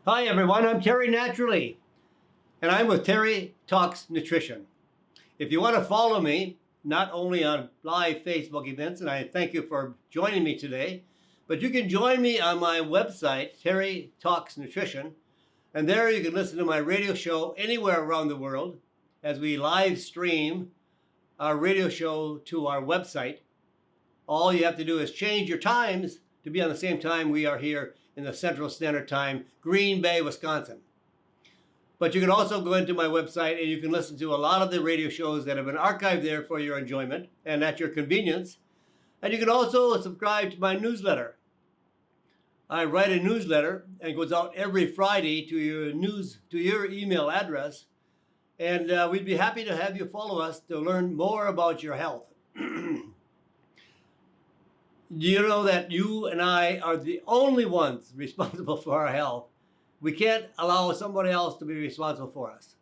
Hi everyone, I'm Terry Naturally, and I'm with Terry Talks Nutrition. If you want to follow me, not only on live Facebook events, and I thank you for joining me today, but you can join me on my website, Terry Talks Nutrition, and there you can listen to my radio show anywhere around the world as we live stream our radio show to our website. All you have to do is change your times to be on the same time we are here in the Central Standard Time, Green Bay, Wisconsin. But you can also go into my website and you can listen to a lot of the radio shows that have been archived there for your enjoyment and at your convenience. And you can also subscribe to my newsletter. I write a newsletter and it goes out every Friday to your email address. And we'd be happy to have you follow us to learn more about your health. Do you know that you and I are the only ones responsible for our health? We can't allow somebody else to be responsible for us.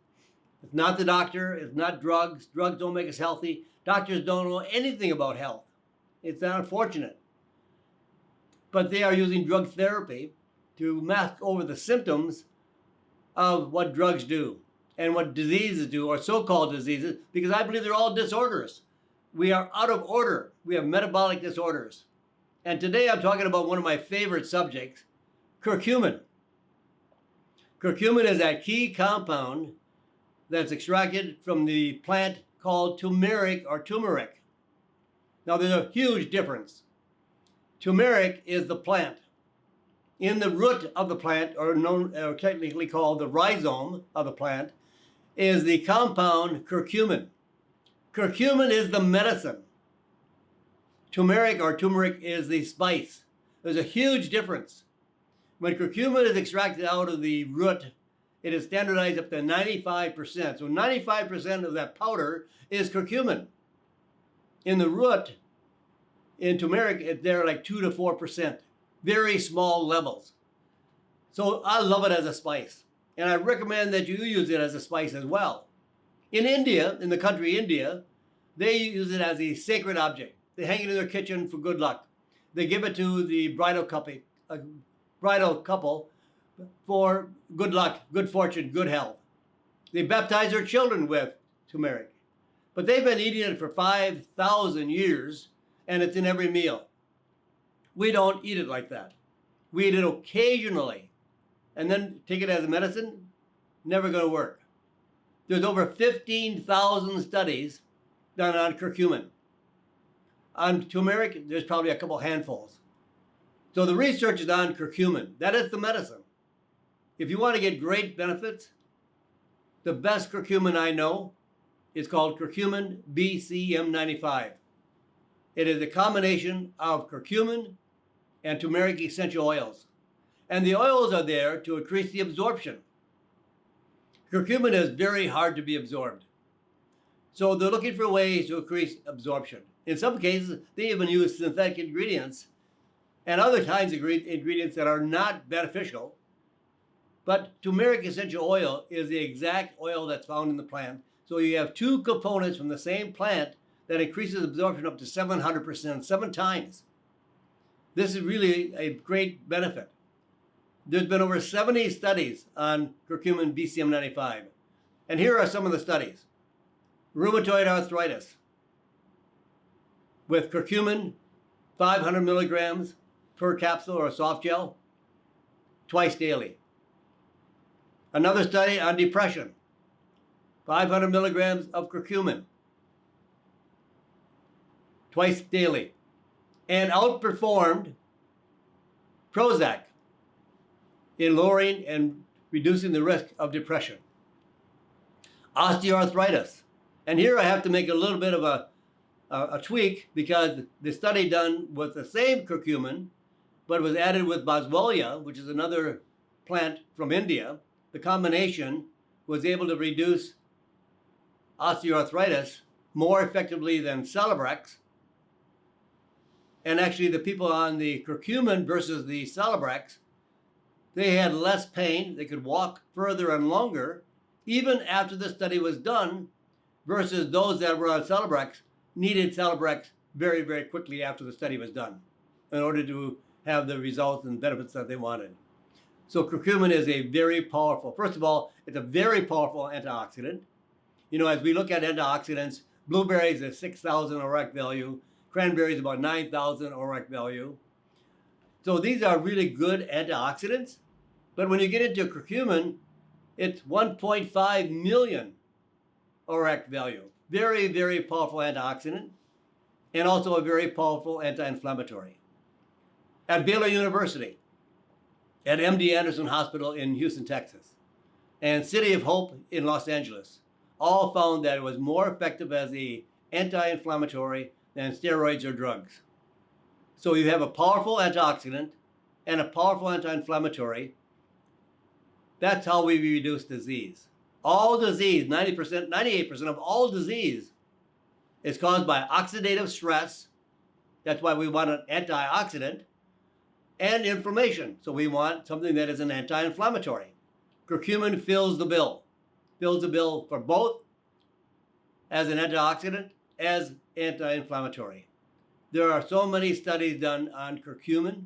It's not the doctor, it's not drugs. Drugs don't make us healthy. Doctors don't know anything about health. It's unfortunate. But they are using drug therapy to mask over the symptoms of what drugs do and what diseases do, or so-called diseases, because I believe they're all disorders. We are out of order. We have metabolic disorders. And today I'm talking about one of my favorite subjects, curcumin. Curcumin is that key compound that's extracted from the plant called turmeric or turmeric. Now there's a huge difference. Turmeric is the plant. In the root of the plant, or technically called the rhizome of the plant, is the compound curcumin. Curcumin is the medicine. Turmeric or turmeric is the spice. There's a huge difference. When curcumin is extracted out of the root, it is standardized up to 95%. So 95% of that powder is curcumin. In the root, in turmeric, they're like 2 to 4%. Very small levels. So I love it as a spice. And I recommend that you use it as a spice as well. In India, in the country India, they use it as a sacred object. They hang it in their kitchen for good luck. They give it to the bridal couple for good luck, good fortune, good health. They baptize their children with turmeric. But they've been eating it for 5,000 years, and it's in every meal. We don't eat it like that. We eat it occasionally, and then take it as a medicine. Never going to work. There's over 15,000 studies done on curcumin. On turmeric, there's probably a couple handfuls. So the research is on curcumin. That is the medicine. If you want to get great benefits, the best curcumin I know is called curcumin BCM95. It is a combination of curcumin and turmeric essential oils. And the oils are there to increase the absorption. Curcumin is very hard to be absorbed. So they're looking for ways to increase absorption. In some cases, they even use synthetic ingredients and other kinds of ingredients that are not beneficial. But turmeric essential oil is the exact oil that's found in the plant. So you have two components from the same plant that increases absorption up to 700%, 7 times. This is really a great benefit. There's been over 70 studies on curcumin BCM95. And here are some of the studies. Rheumatoid arthritis with curcumin, 500 milligrams per capsule or soft gel, twice daily. Another study on depression, 500 milligrams of curcumin, twice daily, and outperformed Prozac in lowering and reducing the risk of depression. Osteoarthritis. And here I have to make a little bit of a tweak, because the study done with the same curcumin, but was added with boswellia, which is another plant from India. The combination was able to reduce osteoarthritis more effectively than Celebrex. And actually the people on the curcumin versus the Celebrex, they had less pain. They could walk further and longer, even after the study was done, versus those that were on Celebrex needed Celebrex very, very quickly after the study was done in order to have the results and benefits that they wanted. So curcumin is a very powerful, first of all, it's a very powerful antioxidant. You know, as we look at antioxidants, blueberries is 6,000 ORAC value, cranberries about 9,000 ORAC value. So these are really good antioxidants. But when you get into curcumin, it's 1.5 million ORAC value. Very, very powerful antioxidant, and also a very powerful anti-inflammatory. At Baylor University, at MD Anderson Hospital in Houston, Texas, and City of Hope in Los Angeles, all found that it was more effective as the anti-inflammatory than steroids or drugs. So you have a powerful antioxidant and a powerful anti-inflammatory. That's how we reduce disease. All disease, 90%, 98% of all disease is caused by oxidative stress. That's why we want an antioxidant, and inflammation. So we want something that is an anti-inflammatory. Curcumin fills the bill for both as an antioxidant, as anti-inflammatory. There are so many studies done on curcumin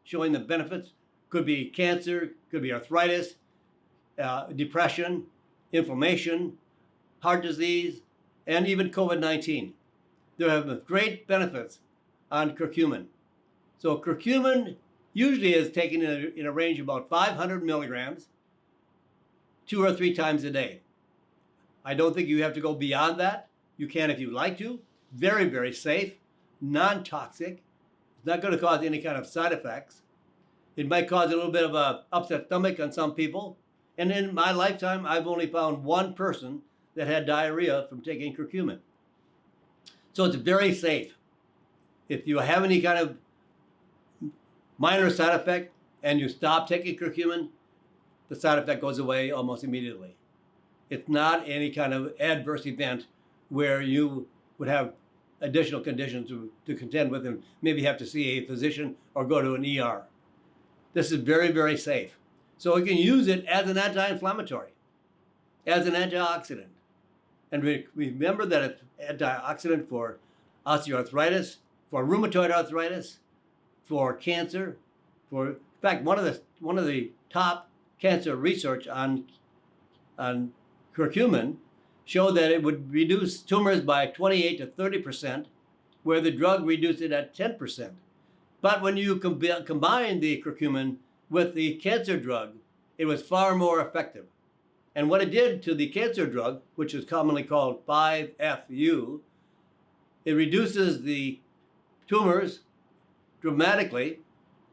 showing the benefits. Could be cancer, could be arthritis, depression, inflammation, heart disease, and even COVID-19. There have been great benefits on curcumin. So curcumin usually is taken in a range of about 500 milligrams, 2 or 3 times a day. I don't think you have to go beyond that. You can if you like to. Very, very safe, non-toxic. It's not going to cause any kind of side effects. It might cause a little bit of a upset stomach on some people. And in my lifetime, I've only found one person that had diarrhea from taking curcumin. So it's very safe. If you have any kind of minor side effect and you stop taking curcumin, the side effect goes away almost immediately. It's not any kind of adverse event where you would have additional conditions to contend with and maybe have to see a physician or go to an ER. This is very, very safe. So you can use it as an anti-inflammatory, as an antioxidant. And remember that it's antioxidant for osteoarthritis, for rheumatoid arthritis, for cancer, in fact, one of the top cancer research on curcumin showed that it would reduce tumors by 28 to 30%, where the drug reduced it at 10%. But when you combine the curcumin with the cancer drug, it was far more effective. And what it did to the cancer drug, which is commonly called 5-FU, it reduces the tumors dramatically,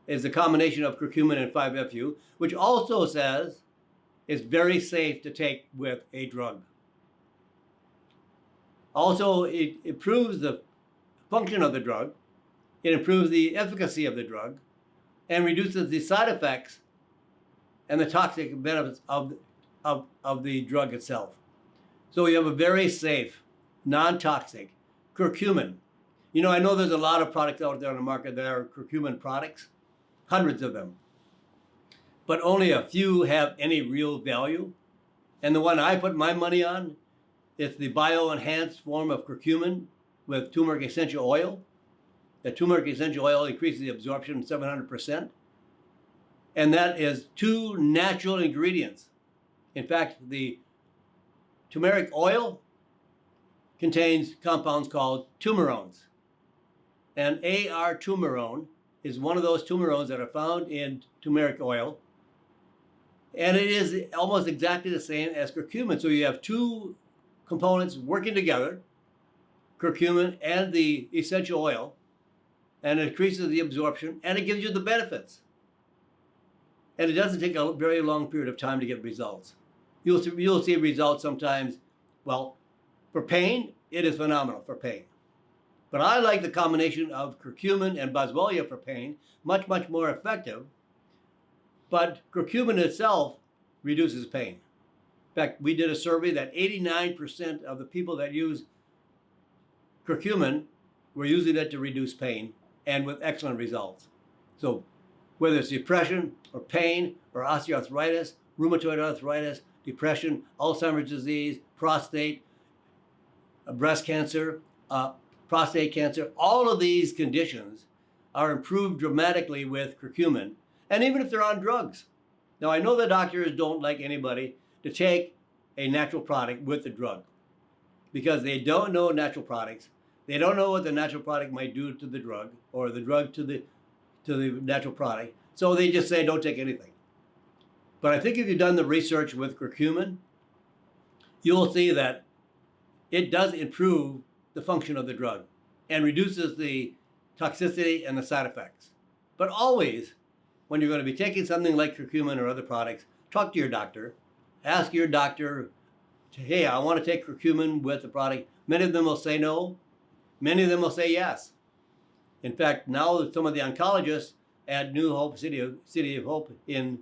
is the combination of curcumin and 5-FU, which also says it's very safe to take with a drug. Also, it improves the function of the drug, it improves the efficacy of the drug, and reduces the side effects and the toxic benefits of the drug itself. So you have a very safe, non-toxic curcumin. You know, I know there's a lot of products out there on the market that are curcumin products, hundreds of them, but only a few have any real value. And the one I put my money on is the bio-enhanced form of curcumin with turmeric essential oil. The turmeric essential oil increases the absorption 700%. And that is 2 natural ingredients. In fact, the turmeric oil contains compounds called tumerones. And AR-turmerone is one of those tumerones that are found in turmeric oil. And it is almost exactly the same as curcumin. So you have 2 components working together, curcumin and the essential oil, and it increases the absorption, and it gives you the benefits. And it doesn't take a very long period of time to get results. You'll see results sometimes. Well, for pain, it is phenomenal for pain. But I like the combination of curcumin and boswellia for pain, much, much more effective. But curcumin itself reduces pain. In fact, we did a survey that 89% of the people that use curcumin were using it to reduce pain, and with excellent results. So whether it's depression or pain or osteoarthritis, rheumatoid arthritis, depression, Alzheimer's disease, prostate, breast cancer, prostate cancer, all of these conditions are improved dramatically with curcumin. And even if they're on drugs, Now, I know the doctors don't like anybody to take a natural product with the drug because they don't know natural products. They don't know what the natural product might do to the drug or the drug to the natural product. So they just say, don't take anything. But I think if you've done the research with curcumin, you will see that it does improve the function of the drug and reduces the toxicity and the side effects. But always, when you're going to be taking something like curcumin or other products, talk to your doctor. Ask your doctor, hey, I want to take curcumin with the product. Many of them will say no. Many of them will say yes. In fact, now some of the oncologists at New Hope City of Hope in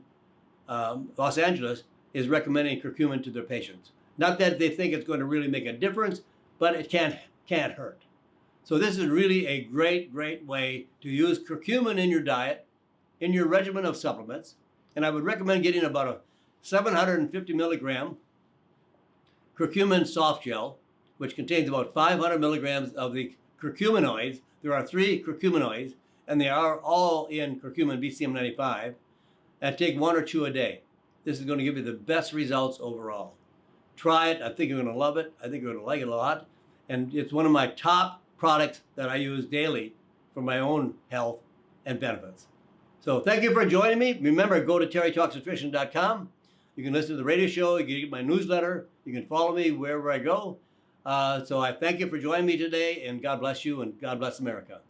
Los Angeles is recommending curcumin to their patients. Not that they think it's going to really make a difference, but it can't hurt. So this is really a great way to use curcumin in your diet, in your regimen of supplements. And I would recommend getting about a 750 milligram curcumin soft gel, which contains about 500 milligrams of the curcuminoids. There are 3 curcuminoids, and they are all in curcumin BCM95, and take 1 or 2 a day. This is going to give you the best results overall. Try it. I think you're going to love it. I think you're going to like it a lot. And it's one of my top products that I use daily for my own health and benefits. So thank you for joining me. Remember, go to terrytalksnutrition.com. You can listen to the radio show. You can get my newsletter. You can follow me wherever I go. So I thank you for joining me today, and God bless you, and God bless America.